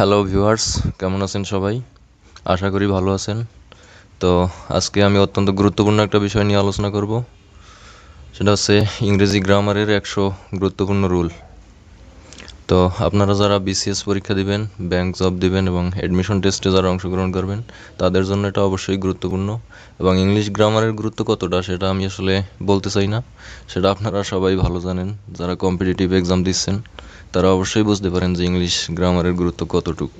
Hello viewers, কেমন আছেন সবাই? আশা করি ভালো আছেন। তো আজকে আমি অত্যন্ত গুরুত্বপূর্ণ একটা বিষয় নিয়ে আলোচনা করব। সেটা হচ্ছে ইংরেজি গ্রামারের 100 গুরুত্বপূর্ণ রুল। তো আপনারা যারা বিসিএস পরীক্ষা দিবেন, ব্যাংক জব দিবেন এবং অ্যাডমিশন টেস্টে যারা অংশগ্রহণ করবেন, তাদের জন্য এটা অবশ্যই গুরুত্বপূর্ণ। এবং ইংলিশ গ্রামারের গুরুত্ব কতটা সেটা আমি আসলে বলতে চাই না, সেটা আপনারা সবাই ভালো জানেন। যারা কম্পিটিটিভ এক্সাম দিচ্ছেন তারা অবশ্যই বুঝতে পারেন যে ইংলিশ গ্রামারের গুরুত্ব কতটুক।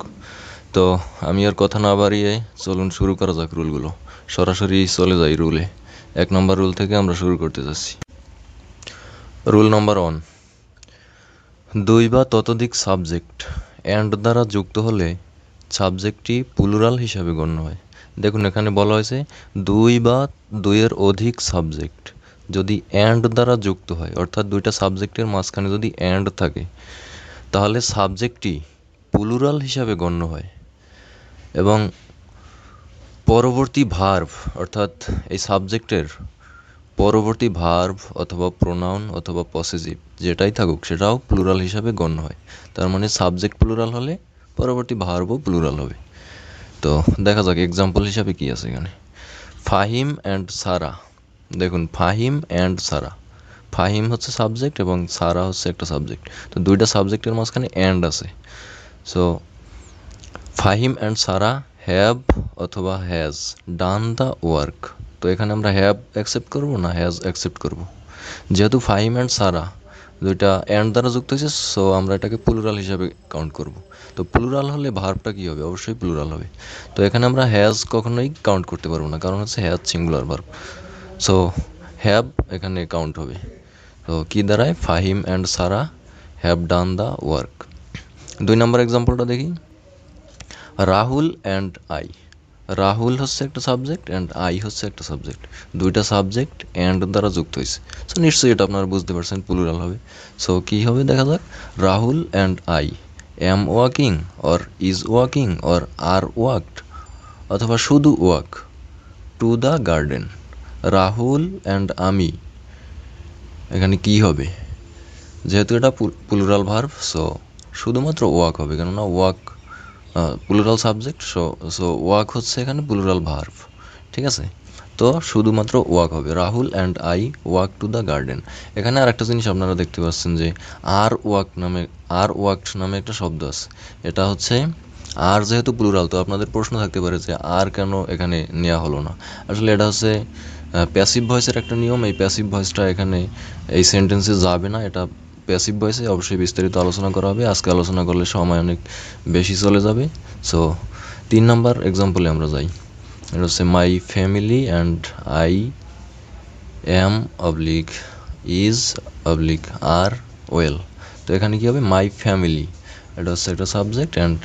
তো আমি আর কথা না বাড়িয়ে চলুন শুরু করা যাক রুলগুলো। সরাসরি চলে যাই রুলে। 1 নম্বর রুল থেকে আমরা শুরু করতে যাচ্ছি। রুল নম্বর 1, 2 বা ততোধিক সাবজেক্ট অ্যান্ড দ্বারা যুক্ত হলে সাবজেক্টটি প্লুরাল হিসাবে গণ্য হয়। দেখুন, এখানে বলা হয়েছে 2 বা 2-এর অধিক সাবজেক্ট যদি অ্যান্ড দ্বারা যুক্ত হয়, অর্থাৎ দুইটা সাবজেক্টের মাঝখানে যদি অ্যান্ড থাকে, তাহলে সাবজেক্টটি প্লুরাল হিসাবে গণ্য হয়। এবং পরবর্তী ভার্ব, অর্থাৎ এই সাবজেক্টের পরবর্তী ভার্ব অথবা প্রোনাউন অথবা পসেসিভ যেটাই থাকুক সেটাও প্লুরাল হিসাবে গণ্য হয়। তার মানে সাবজেক্ট প্লুরাল হলে পরবর্তী ভার্বও প্লুরাল হবে। তো দেখা যাক এক্সাম্পল হিসাবে কি আছে এখানে। ফাহিম অ্যান্ড সারা। দেখুন, ফাহিম অ্যান্ড সারা, ফাহিম হচ্ছে সাবজেক্ট এবং সারা হচ্ছে একটা সাবজেক্ট। তো দুইটা সাবজেক্টের মাঝখানে অ্যান্ড আছে। So Fahim and Sara have অথবা হ্যাজ ডান দ্য ওয়ার্ক। তো এখানে আমরা হ্যাভ অ্যাকসেপ্ট করব না হ্যাজ অ্যাকসেপ্ট করব? যেহেতু ফাহিম অ্যান্ড সারা দুইটা অ্যান্ড দ্বারা যুক্ত হয়েছে, সো আমরা এটাকে প্লুরাল হিসাবে কাউন্ট করব। তো প্লুরাল হলে ভার্বটা কী হবে? অবশ্যই প্লুরাল হবে। তো এখানে আমরা হ্যাজ কখনোই কাউন্ট করতে পারবো না, কারণ হচ্ছে has singular verb. So have এখানে কাউন্ট হবে। তো কী দাঁড়ায়? Fahim and Sara have done the work. 2 নম্বর এক্সাম্পলটা দেখি। Rahul and I. রাহুল হচ্ছে একটা সাবজেক্ট অ্যান্ড আই হচ্ছে একটা সাবজেক্ট। দুইটা সাবজেক্ট অ্যান্ড দ্বারা যুক্ত হয়েছে। সো নিশ্চয়ই এটা আপনারা বুঝতে পারছেন প্লুরাল হবে। সো কী হবে দেখা যাক। Rahul and I am walking or is walking or are walked, অথবা শুধু walk to the garden. Rahul and আমি, এখানে কি হবে? যেহেতু এটা প্লুরাল ভার্ব, সো শুধুমাত্র ওয়াক হবে, কেননা walk plural subject. So walk হচ্ছে এখানে প্লুরাল ভার্ব, ঠিক আছে? তো শুধুমাত্র ওয়াক হবে। Rahul and I walk to the garden. এখানে আর একটা জিনিস আপনারা দেখতে পাচ্ছেন যে আর ওয়াকড নামে একটা শব্দ আছে। এটা হচ্ছে আর, যেহেতু প্লুরাল, তো আপনাদের প্রশ্ন থাকতে পারে যে আর কেন এখানে নেওয়া হলো না। আসলে এটা হচ্ছে প্যাসিভ ভয়েসের একটা নিয়ম। এই প্যাসিভ ভয়েসটা এখানে এই সেন্টেন্সে যাবে না। এটা প্যাসিভ ভয়েসে অবশ্যই বিস্তারিত আলোচনা করা হবে। আজকে আলোচনা করলে সময় অনেক বেশি চলে যাবে। সো 3 নম্বর এক্সাম্পলে আমরা যাই। এটা হচ্ছে my family and I am oblique is oblique are well. তো এখানে কী হবে? মাই ফ্যামিলি, এটা হচ্ছে একটা সাবজেক্ট অ্যান্ড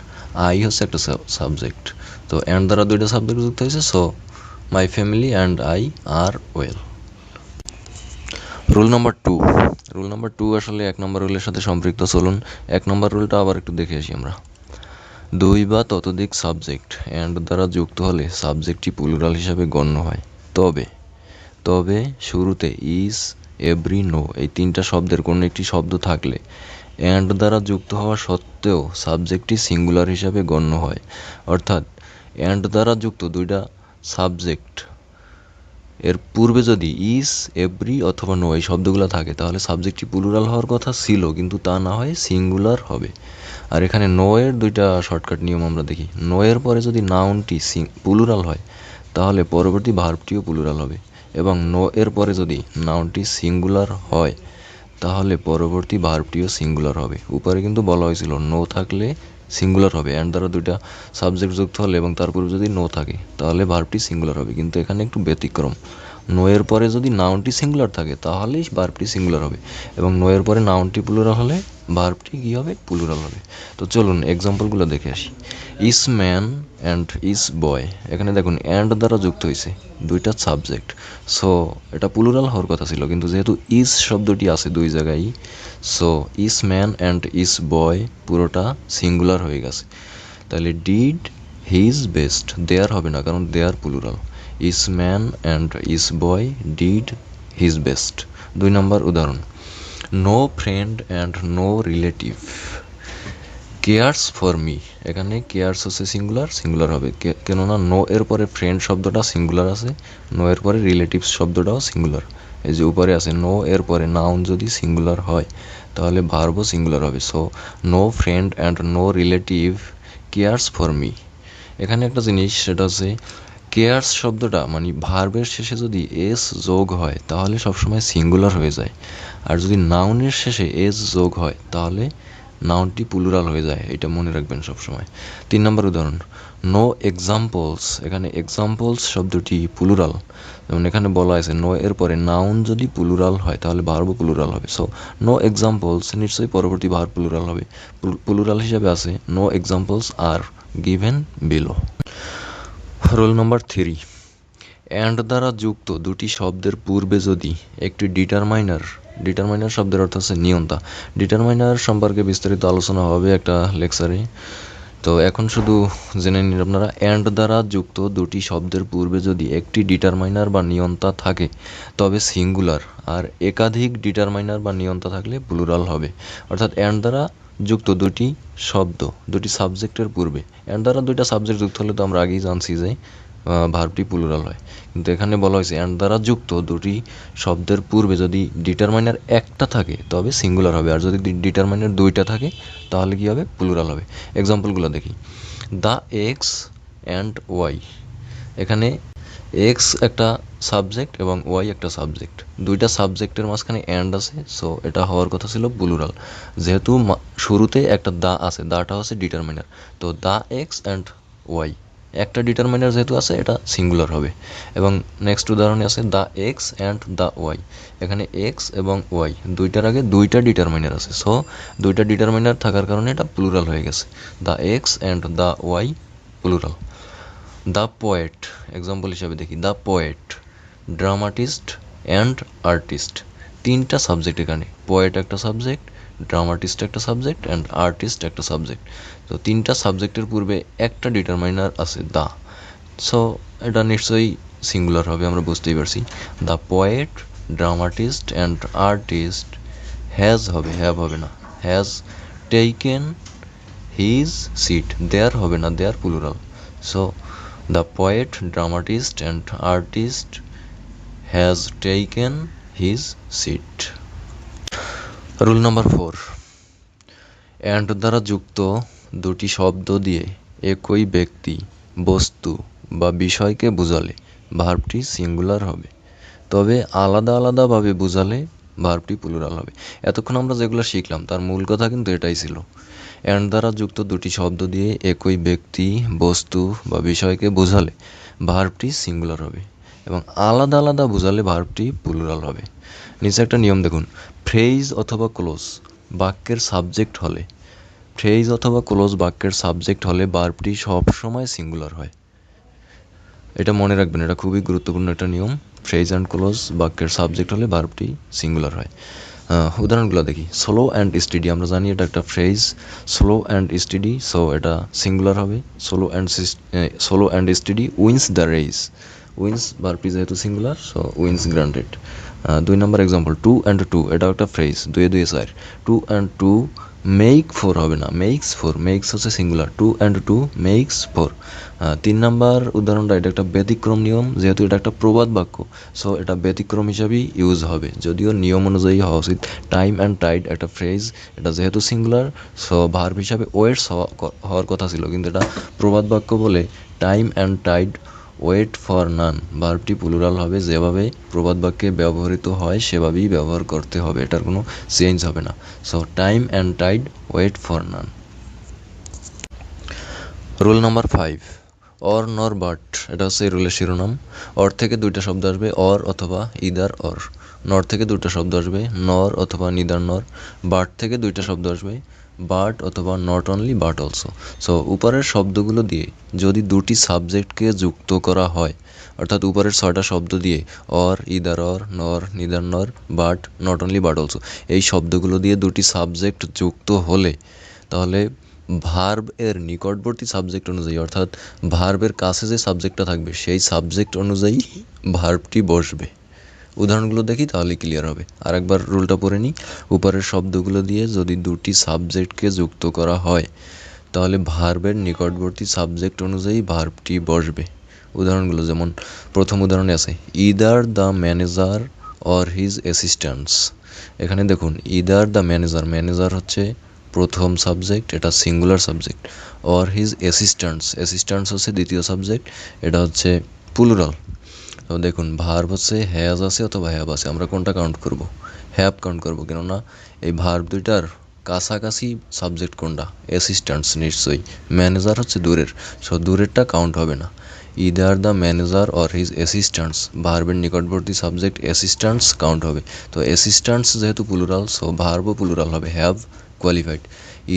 আই হচ্ছে একটা সাবজেক্ট। তো অ্যান্ড দ্বারা দুইটা সাবজেক্ট যুক্ত হয়েছে। So my family and I are well. Rule number 2। Rule number 2 আসলে 1 নম্বর রুলের সাথে সম্পৃক্ত। চলুন 1 নম্বর রুলটা আবার একটু দেখে আসি আমরা। 2 বা ততোধিক সাবজেক্ট অ্যান্ড দ্বারা যুক্ত হলে সাবজেক্টটি প্লুরাল হিসাবে গণ্য হয়। তবে তবে শুরুতে ইজ, এভরি, নো এই 3টা শব্দের কোনো একটি শব্দ থাকলে অ্যান্ড দ্বারা যুক্ত হওয়া সত্ত্বেও সাবজেক্টটি সিঙ্গুলার হিসাবে গণ্য হয়। অর্থাৎ অ্যান্ড দ্বারা যুক্ত দুইটা সাবজেক্ট এর পূর্বে যদি ইজ, এভরি অথবা নো এই শব্দগুলো থাকে, তাহলে সাবজেক্টটি প্লুরাল হওয়ার কথা ছিল, কিন্তু তা না হয় সিঙ্গুলার হবে। আর এখানে নো এর দুইটা শর্টকাট নিয়ম আমরা দেখি। নো এর পরে যদি নাউনটি প্লুরাল হয়, তাহলে পরবর্তী ভার্বটিও প্লুরাল হবে। এবং নো এর পরে যদি নাউনটি সিঙ্গুলার হয়, তাহলে পরবর্তী ভার্বটিও সিঙ্গুলার হবে। উপরে কিন্তু বলা হয়েছিল নো থাকলে সিঙ্গুলার হবে, অ্যান্ড দ্বারা দুইটা সাবজেক্ট যুক্ত হলে এবং তার পূর্বে যদি নো থাকে তাহলে ভার্বটি সিঙ্গুলার হবে। কিন্তু এখানে একটু ব্যতিক্রম। নো এর পরে যদি নাউনটি সিঙ্গুলার থাকে তাহলেই ভার্বটি সিঙ্গুলার হবে, এবং নো এর পরে নাউনটি প্লুরাল হলে ভার্বটি কী হবে? প্লুরাল হবে। তো চলুন এক্সাম্পলগুলো দেখে আসি। ইস ম্যান অ্যান্ড ইস বয়। এখানে দেখুন অ্যান্ড দ্বারা যুক্ত হয়েছে দুইটা সাবজেক্ট। সো এটা প্লুরাল হওয়ার কথা ছিল, কিন্তু যেহেতু ইস শব্দটি আছে দুই জায়গায়, so is man and each বয় পুরোটা সিঙ্গুলার হয়ে গেছে। তাহলে ডিড হিজ বেস্ট, দেয়ার হবে না, কারণ there plural. Each man and each boy did his best. 2 number উদাহরণ। No friend and no relative. Cares for me, এখানে কেয়ার্স হচ্ছে সিঙ্গুলার হবে, কেননা নো এর পরে ফ্রেন্ড শব্দটা সিঙ্গুলার আছে, নো এর পরে রিলেটিভস শব্দটাও সিঙ্গুলার। এই যে উপরে আছে নো এর পরে নাউন যদি সিঙ্গুলার হয় তাহলে ভার্বও সিঙ্গুলার হবে। So no friend and no relative cares for me. এখানে একটা জিনিস, সেটা হচ্ছে কেয়ার্স শব্দটা মানে ভার্বের শেষে যদি এস যোগ হয় তাহলে সবসময় সিঙ্গুলার হয়ে যায়, আর যদি নাউনের শেষে এস যোগ হয় তাহলে নাউনটি প্লুরাল হয়ে যায়, এটা মনে রাখবেন সবসময়। 3 নম্বর উদাহরণ, নো এক্সাম্পলস। এখানে এক্সাম্পলস শব্দটি প্লুরাল, যেমন এখানে বলা আছে নো এর পরে নাউন যদি প্লুরাল হয় তাহলে ভার্বও প্লুরাল হবে। সো নো এক্সাম্পলস নিশ্চয়ই পরবর্তী ভার্ব প্লুরাল হবে। প্লুরাল হিসাবে আছে no examples are given below. Rule number 3, and দ্বারা যুক্ত দুটি শব্দের পূর্বে যদি একটি ডিটারমাইনার শব্দের অর্থ হচ্ছে নিয়ন্তা। ডিটারমাইনার সম্পর্কে বিস্তারিত আলোচনা হবে একটা লেকচারে, তো এখন শুধু জেনে নিন আপনারা, অ্যান্ড দ্বারা যুক্ত দুটি শব্দের পূর্বে যদি একটি ডিটারমাইনার বা নিয়ন্তা থাকে তবে সিঙ্গুলার, আর একাধিক ডিটারমাইনার বা নিয়ন্তা থাকলে প্লুরাল হবে। অর্থাৎ অ্যান্ড দ্বারা যুক্ত দুটি শব্দ দুটি সাবজেক্টের পূর্বে, অ্যান্ড দ্বারা দুইটা সাবজেক্ট যুক্ত হলে তো আমরা আগেই জানছি যে ভার্বটি প্লুরাল হয়, কিন্তু এখানে বলা হয়েছে অ্যান্ড দ্বারা যুক্ত দুটি শব্দের পূর্বে যদি ডিটারমাইনার একটা থাকে তবে সিঙ্গুলার হবে, আর যদি ডিটারমাইনার দুইটা থাকে তাহলে কি হবে, প্লুরাল হবে। এক্সাম্পলগুলো দেখি, দ্য এক্স অ্যান্ড ওয়াই। এখানে এক্স একটা সাবজেক্ট এবং ওয়াই একটা সাবজেক্ট, দুইটা সাবজেক্টের মাঝখানে অ্যান্ড আছে, সো এটা হওয়ার কথা ছিল প্লুরাল। যেহেতু শুরুতে একটা দা আছে, দাটা হচ্ছে ডিটারমাইনার, তো দ্য এক্স অ্যান্ড ওয়াই একটা ডিটারমাইনার যেহেতু আছে এটা সিঙ্গুলার হবে। এবং নেক্সট উদাহরণে আছে the X and the Y. এখানে এক্স এবং ওয়াই দুইটার আগে দুইটা ডিটারমাইনার আছে, সো দুইটা ডিটারমাইনার থাকার কারণে এটা প্লুরাল হয়ে গেছে, the X and the Y plural. The poet, example হিসাবে দেখি, the poet, dramatist and artist. তিনটা সাবজেক্ট এখানে, পোয়েট একটা সাবজেক্ট, ড্রামাটিস্ট একটা সাবজেক্ট অ্যান্ড আর্টিস্ট একটা সাবজেক্ট। তো তিনটা সাবজেক্টের পূর্বে একটা ডিটারমাইনার আছে দা, সো এটা নিশ্চয়ই সিঙ্গুলার হবে, আমরা বুঝতেই পারছি। The poet, dramatist and artist has হবে, হ্যাভ হবে না, has taken his seat, there হবে না, there plural. So the poet, dramatist and artist has taken his seat. Rule number 4, and দ্বারা যুক্ত দুটি শব্দ দিয়ে একই ব্যক্তি, বস্তু বা বিষয়কে বোঝালে ভার্বটি সিঙ্গুলার হবে, তবে আলাদা আলাদাভাবে বোঝালে ভার্বটি প্লুরাল হবে। এতক্ষণ আমরা যেগুলো শিখলাম তার মূল কথা কিন্তু এটাই ছিল, অ্যান্ড দ্বারা যুক্ত দুটি শব্দ দিয়ে একই ব্যক্তি, বস্তু বা বিষয়কে বোঝালে ভার্বটি সিঙ্গুলার হবে এবং আলাদা আলাদা বোঝালে ভার্বটি প্লুরাল হবে। নিচে একটা নিয়ম দেখুন, ফ্রেজ অথবা ক্লোজ বাক্যের সাবজেক্ট হলে ভার্বটি সবসময় সিঙ্গুলার হয়। এটা মনে রাখবেন, এটা খুবই গুরুত্বপূর্ণ একটা নিয়ম। ফ্রেজ অ্যান্ড ক্লোজ বাক্যের সাবজেক্ট হলে ভার্বটি সিঙ্গুলার হয়। উদাহরণগুলো দেখি, স্লো অ্যান্ড স্টেডি, আমরা জানি এটা একটা phrase, slow and steady, so এটা সিঙ্গুলার হবে। Slow and steady wins the race, wins ভার্বটি যেহেতু singular, so wins granted. 2 number example, two and two, এটাও একটা phrase, 2 2 4, two and two make 4 হবে না, মেক্স 4, মেক্স হচ্ছে singular, two and two makes 4। 3 number উদাহরণটা, এটা একটা ব্যতিক্রম নিয়ম, যেহেতু এটা একটা প্রবাদ বাক্য, সো এটা ব্যতিক্রম হিসাবেই ইউজ হবে, যদিও নিয়ম অনুযায়ী হওয়া উচিত। টাইম অ্যান্ড টাইড একটা ফ্রেজ, এটা যেহেতু সিঙ্গুলার, সো ভার্ব হিসাবে ওয়েটস হওয়ার কথা ছিল, কিন্তু এটা প্রবাদ বাক্য বলে time and tide wait for none, ভার্বটি প্লুরাল হবে, যেভাবে প্রবাদ বাক্যে ব্যবহৃত হয় সেভাবেই ব্যবহার করতে হবে, এটার কোনো চেঞ্জ হবে না। So time and tide wait for none. Rule number 5, or nor but, এটা হচ্ছে এই রুলের শিরোনাম। অর থেকে দুইটা শব্দ আসবে, অর অথবা ইদার অর। নর থেকে দুইটা শব্দ আসবে, নর অথবা নিদার নর। বাট থেকে দুইটা শব্দ আসবে, বাট অথবা not only but also. So উপরের শব্দগুলো দিয়ে যদি দুটি সাবজেক্টকে যুক্ত করা হয়, অর্থাৎ উপরের 6টা শব্দ দিয়ে অর, ইদার অর, নর, নিদার নর, but, not only but also, এই শব্দগুলো দিয়ে দুটি সাবজেক্ট যুক্ত হলে তাহলে ভার্ব এর নিকটবর্তী সাবজেক্ট অনুযায়ী, অর্থাৎ ভার্বের কাছে যে সাবজেক্টটা থাকবে সেই সাবজেক্ট অনুযায়ী ভার্বটি বসবে। উদাহরণগুলো দেখি তাহলে ক্লিয়ার হবে। আরেকবার রুলটা পড়ে নিই। উপরের শব্দগুলো দিয়ে যদি দুটি সাবজেক্টকে যুক্ত করা হয় তাহলে ভার্বের নিকটবর্তী সাবজেক্ট অনুযায়ী ভার্বটি বসবে। উদাহরণগুলো যেমন প্রথম উদাহরণে আছে either the manager or his assistants. এখানে দেখুন ইদার দ্য ম্যানেজার, ম্যানেজার হচ্ছে প্রথম সাবজেক্ট, এটা singular subject. Or his assistants, assistants হচ্ছে দ্বিতীয় সাবজেক্ট, এটা হচ্ছে প্লুরাল। তো দেখুন ভার্ব হচ্ছে হ্যাজ আছে অথবা হ্যাভ আছে, আমরা কোনটা কাউন্ট করব? হ্যাভ কাউন্ট করব, কেননা এই ভার্ব দুইটার কাছাকাছি সাবজেক্ট কোনটা? অ্যাসিস্ট্যান্টস নিশ্চয়ই। ম্যানেজার হচ্ছে দূরের, সো দূরেরটা কাউন্ট হবে না। Either the manager or his assistants, ভার্বের নিকটবর্তী সাবজেক্ট অ্যাসিস্ট্যান্টস কাউন্ট হবে। তো অ্যাসিস্ট্যান্টস যেহেতু প্লুরাল, সো ভার্বও প্লুরাল হবে, have qualified.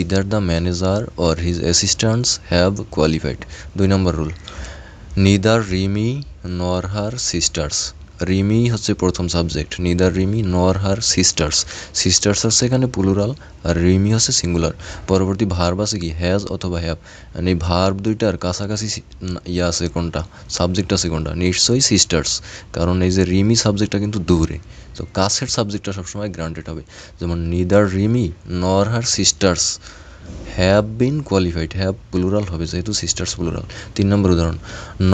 Either the manager or his assistants have qualified. 2 number rule, neither Rimi nor her sisters. Rimi হচ্ছে প্রথম subject, neither Rimi nor her sisters, sisters হচ্ছে এখানে প্লুরাল আর রিমি হচ্ছে সিঙ্গুলার। পরবর্তী ভার্ব আছে কি? হ্যাজ অথবা হ্যাভ। এই ভার্ব দুইটার কাছাকাছি ইয়ে আছে কোনটা? সাবজেক্ট আছে কোনটা? নিশ্চয়ই সিস্টার্স, কারণ এই যে রিমি সাবজেক্টটা কিন্তু দূরে, তো কাছের সাবজেক্টটা সবসময় গ্রান্টেড হবে। যেমন neither Rimi nor her sisters have been qualified, have plural হবে যেহেতু সিস্টার্স প্লুরাল। 3 নম্বর উদাহরণ,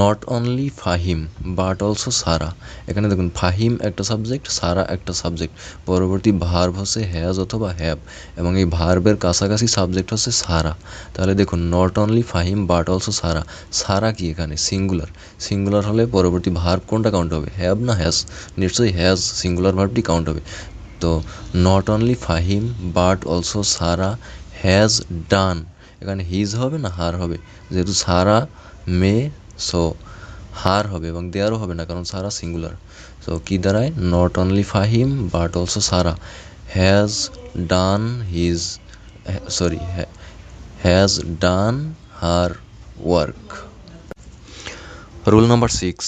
not only Fahim but also Sara. এখানে দেখুন ফাহিম একটা সাবজেক্ট, সারা একটা সাবজেক্ট, পরবর্তী ভার্ব হচ্ছে হ্যাজ অথবা হ্যাভ, এবং এই ভার্বের কাছাকাছি সাবজেক্ট হচ্ছে সারা। তাহলে দেখুন not only Fahim but also Sara, Sara কি এখানে? সিঙ্গুলার, সিঙ্গুলার হলে পরবর্তী ভার্ব কোনটা কাউন্ট হবে? হ্যাভ না হ্যাজ? নিশ্চয়ই হ্যাজ, সিঙ্গুলার ভার্বটি কাউন্ট হবে। তো not only Fahim but also Sara has done, এখানে হিজ হবে না হার হবে? যেহেতু সারা মেয়ে, সো হার হবে, এবং দেয়ারও হবে না কারণ সারা সিঙ্গুলার। সো কি দাঁড়ায়? Not only Fahim but also Sara has done his, sorry, has done her work. Rule number 6,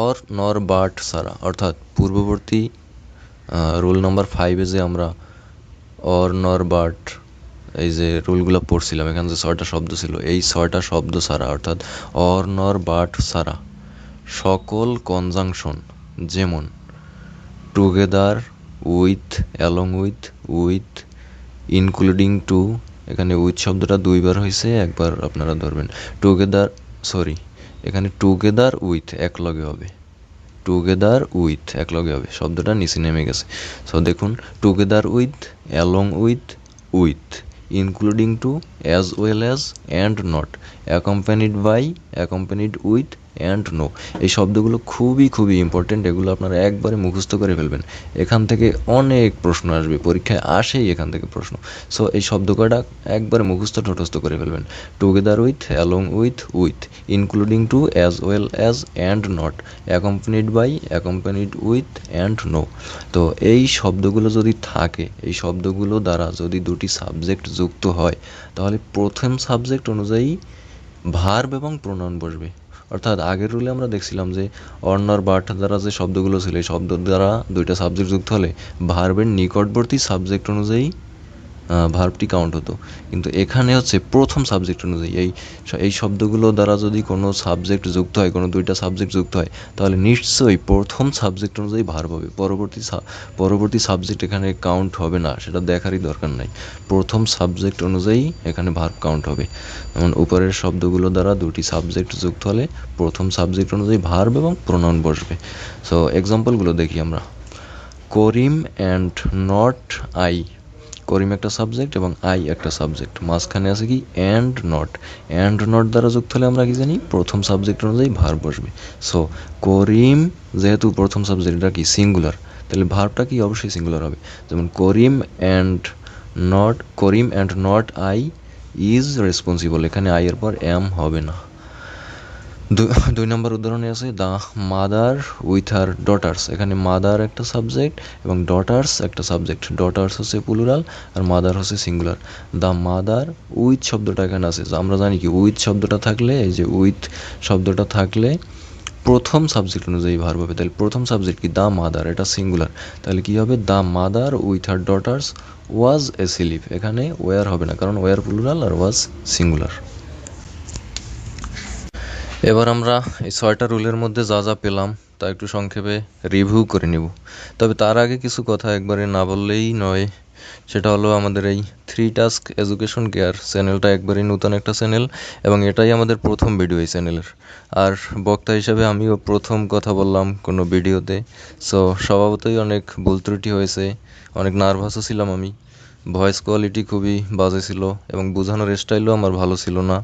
or nor but Sara, অর্থাৎ পূর্ববর্তী রুল নাম্বার 5-এ যে আমরা অর নর বাট এই যে রুলগুলো পড়ছিলাম, এখানে যে 6টা শব্দ ছিল, এই 6টা শব্দ ছাড়া অর্থাৎ অর নর বাট ছাড়া সকল কনজাংশন, যেমন together with, along with, with, including to, এখানে উইথ শব্দটা 2বার হয়েছে, একবার আপনারা ধরবেন। টুগেদার, সরি, এখানে টুগেদার উইথ এক লগে হবে, টুগেদার উইথ এক লগে হবে, শব্দটা নিচে নেমে গেছে। সো দেখুন together with, along with, with, including to, as well as, and not, accompanied by, accompanied with, and no. এই শব্দগুলো খুবই খুবই ইম্পর্টেন্ট, এগুলো আপনারা একবারে মুখস্থ করে ফেলবেন। এখান থেকে অনেক প্রশ্ন আসবে, পরীক্ষায় আসেই এখান থেকে প্রশ্ন। সো এই শব্দ কয়টা একবারে মুখস্থ ঠোঁটস্থ করে ফেলবেন। Together with, along with, with, including to, as well as, and not, accompanied by, accompanied with, and no. তো এই শব্দগুলো যদি থাকে, এই শব্দগুলো দ্বারা যদি দুটি সাবজেক্ট যুক্ত হয় তাহলে প্রথম সাবজেক্ট অনুযায়ী ভার্ব এবং প্রোনাউন বসবে। অর্থাৎ আগের রুলে আমরা দেখছিলাম যে অর্ণর বাট দ্বারা যে শব্দগুলো ছিল, এই শব্দ দ্বারা দুইটা সাবজেক্ট যুক্ত হলে ভার্বের নিকটবর্তী সাবজেক্ট অনুযায়ী ভার্বটি কাউন্ট হতো, কিন্তু এখানে হচ্ছে প্রথম সাবজেক্ট অনুযায়ী। এই শব্দগুলো দ্বারা যদি কোনো সাবজেক্ট যুক্ত হয়, কোনো দুইটা সাবজেক্ট যুক্ত হয়, তাহলে নিশ্চয়ই প্রথম সাবজেক্ট অনুযায়ী ভার্ব হবে, পরবর্তী সাবজেক্ট এখানে কাউন্ট হবে না, সেটা দেখারই দরকার নাই। প্রথম সাবজেক্ট অনুযায়ী এখানে ভার্ব কাউন্ট হবে। যেমন উপরের শব্দগুলো দ্বারা দুটি সাবজেক্ট যুক্ত হলে প্রথম সাবজেক্ট অনুযায়ী ভার্ব এবং প্রোনাউন বসবে। সো এক্সাম্পলগুলো দেখি আমরা। করিম অ্যান্ড নট আই, করিম একটা সাবজেক্ট এবং আই একটা সাবজেক্ট, মাঝখানে আছে কি? And not. অ্যান্ড নট দ্বারা যুক্ত হলে আমরা কি জানি? প্রথম সাবজেক্ট অনুযায়ী ভার্ব বসবে। সো করিম যেহেতু প্রথম সাবজেক্ট, এটা কি? সিঙ্গুলার, তাহলে ভার্বটা কি? অবশ্যই সিঙ্গুলার হবে। যেমন Karim and not I is responsible, এখানে আই এর পর এম হবে না। 2 নম্বর উদাহরণে আছে the mother with her daughters, এখানে মাদার একটা সাবজেক্ট এবং ডটার্স একটা সাবজেক্ট, ডটার্স হচ্ছে প্লুরাল আর মাদার হচ্ছে সিঙ্গুলার। দ্য মাদার উইথ শব্দটা এখানে আছে, আমরা জানি কি উইথ শব্দটা থাকলে, এই যে উইথ শব্দটা থাকলে প্রথম সাবজেক্ট অনুযায়ী ভার্ব হবে, তাহলে প্রথম সাবজেক্ট কি? দ্য মাদার, এটা সিঙ্গুলার, তাহলে কি হবে? The mother with her daughters was asleep, এখানে ওয়ার হবে না কারণ ওয়ার প্লুরাল আর ওয়াজ সিঙ্গুলার। এবার আমরা এই 6টা রুলের মধ্যে যা যা পেলাম তা একটু সংক্ষেপে রিভিউ করে নিব। তবে তার আগে কিছু কথা একবারে না বললেই নয়, সেটা হলো আমাদের এই 3 টাস্ক এডুকেশন কেয়ার চ্যানেলটা একবারেই নতুন একটা চ্যানেল এবং এটাই আমাদের প্রথম ভিডিও এই চ্যানেলের। আর বক্তা হিসেবে আমিও প্রথম কথা বললাম কোনো ভিডিওতে, সো স্বভাবতই অনেক ভুল ত্রুটি হয়েছে, অনেক নার্ভাসও ছিলাম আমি, ভয়েস কোয়ালিটি খুবই বাজে ছিল এবং বোঝানোর স্টাইলও আমার ভালো ছিল না।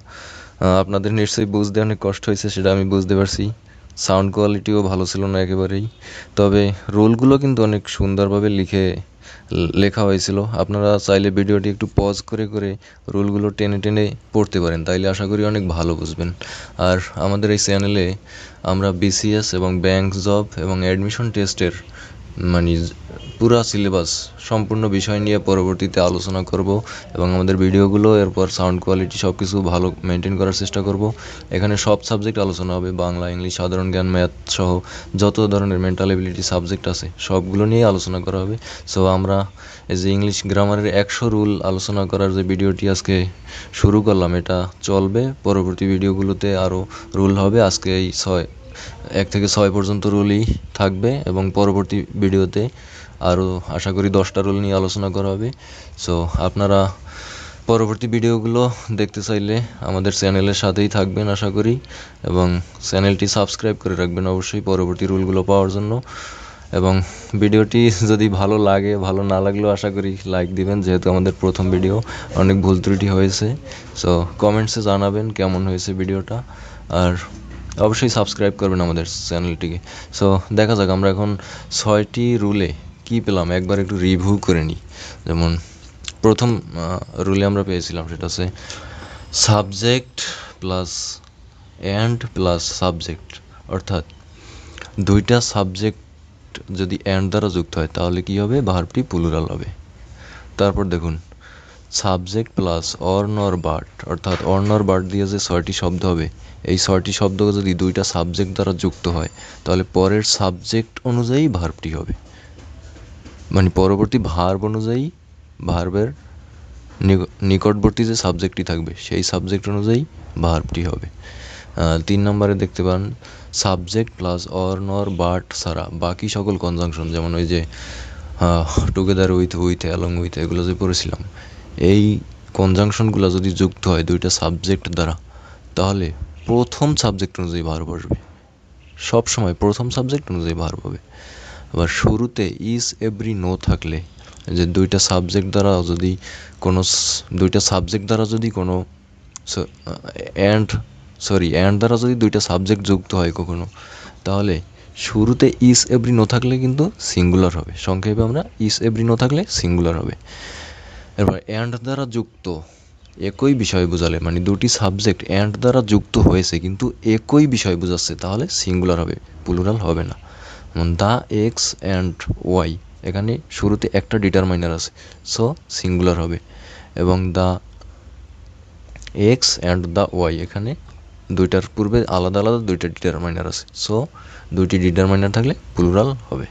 আপনাদের নিশ্চয়ই বুঝতে অনেক কষ্ট হয়েছে, সেটা আমি বুঝতে পারছি। সাউন্ড কোয়ালিটিও ভালো ছিল না একেবারেই। তবে রুলগুলো কিন্তু অনেক সুন্দরভাবে লেখা হয়েছিল। আপনারা চাইলে ভিডিওটি একটু পজ করে করে রুলগুলো টেনে টেনে পড়তে পারেন, তাইলে আশা করি অনেক ভালো বুঝবেন। আর আমাদের এই চ্যানেলে আমরা বিসিএস এবং ব্যাংক জব এবং অ্যাডমিশন টেস্টের মানে পুরা সিলেবাস সম্পূর্ণ বিষয় নিয়ে পরবর্তীতে আলোচনা করব এবং আমাদের ভিডিওগুলো এরপর সাউন্ড কোয়ালিটি সব কিছু ভালো মেনটেন করার চেষ্টা করব। এখানে সব সাবজেক্ট আলোচনা হবে, বাংলা, ইংলিশ, সাধারণ জ্ঞান, ম্যাথ সহ যত ধরনের মেন্টাল এবিলিটি সাবজেক্ট আছে সবগুলো নিয়ে আলোচনা করা হবে। সো আমরা এই যে ইংলিশ গ্রামারের 100 রুল আলোচনা করার যে ভিডিওটি আজকে শুরু করলাম, এটা চলবে, পরবর্তী ভিডিওগুলোতে আরও রুল হবে। আজকে এই 1 থেকে 6 পর্যন্ত রুলই থাকবে এবং পরবর্তী ভিডিওতে আরও আশা করি 10টা রুল নিয়ে আলোচনা করা হবে। সো আপনারা পরবর্তী ভিডিওগুলো দেখতে চাইলে আমাদের চ্যানেলের সাথেই থাকবেন আশা করি, এবং চ্যানেলটি সাবস্ক্রাইব করে রাখবেন অবশ্যই পরবর্তী রুলগুলো পাওয়ার জন্য। এবং ভিডিওটি যদি ভালো লাগে, ভালো না লাগলেও আশা করি লাইক দিবেন, যেহেতু আমাদের প্রথম ভিডিও, অনেক ভুল ত্রুটি হয়েছে। সো কমেন্টসে জানাবেন কেমন হয়েছে ভিডিওটা, আর অবশ্যই সাবস্ক্রাইব করবেন আমাদের চ্যানেলটিকে। সো দেখা যাক আমরা এখন 6টি রুলে কি পেলাম একবার একটু রিভিউ করে নিই। যেমন প্রথম রুলে আমরা পেয়েছিলাম, সেটা হচ্ছে subject plus and plus subject, অর্থাৎ দুইটা সাবজেক্ট যদি অ্যান্ড দ্বারা যুক্ত হয় তাহলে কি হবে, ভার্বটি প্লুরাল হবে। তারপর দেখুন subject plus or nor but, অর্থাৎ অর নর বাট দিয়ে যে 6টি শব্দ হবে, এই 6টি শব্দ যদি দুইটা সাবজেক্ট দ্বারা যুক্ত হয় তাহলে পরের সাবজেক্ট অনুযায়ী ভার্বটি হবে, মানে পরবর্তী ভার্ব অনুযায়ী ভার্বের নিকটবর্তী যে সাবজেক্টটি থাকবে সেই সাবজেক্ট অনুযায়ী ভার্বটি হবে। 3 নম্বরে দেখতে পান subject plus or nor but ছাড়া বাকি সকল কনজাংশন, যেমন ওই যে together with, with, along with, এগুলো যে পড়েছিলাম, এই কনজাংশনগুলো যদি যুক্ত হয় দুইটা সাবজেক্ট দ্বারা তাহলে প্রথম সাবজেক্ট অনুযায়ী ভার্ব আসবে, সবসময় প্রথম সাবজেক্ট অনুযায়ী ভার্ব হবে। আবার শুরুতে ইজ, এভরি, নো থাকলে, যে দুইটা সাবজেক্ট দ্বারা যদি কোনো অ্যান্ড দ্বারা যদি দুইটা সাবজেক্ট যুক্ত হয় কখনো, তাহলে শুরুতে ইজ, এভরি, নো থাকলে কিন্তু সিঙ্গুলার হবে। সংক্ষেপে আমরা ইজ, এভরি, নো থাকলে সিঙ্গুলার হবে। এরপর অ্যান্ড দ্বারা যুক্ত একই বিষয় বোঝালে, মানে দুটি সাবজেক্ট অ্যান্ড দ্বারা যুক্ত হয়েছে কিন্তু একই বিষয় বোঝাচ্ছে, তাহলে সিঙ্গুলার হবে, প্লুরাল হবে না। দ্য এক্স অ্যান্ড ওয়াই, এখানে শুরুতে একটা ডিটারমাইনার আছে, সো সিঙ্গুলার হবে। এবং the X and the Y, এখানে দুইটার পূর্বে আলাদা আলাদা দুইটা ডিটারমাইনার আছে, সো দুইটি ডিটারমাইনার থাকলে প্লুরাল হবে।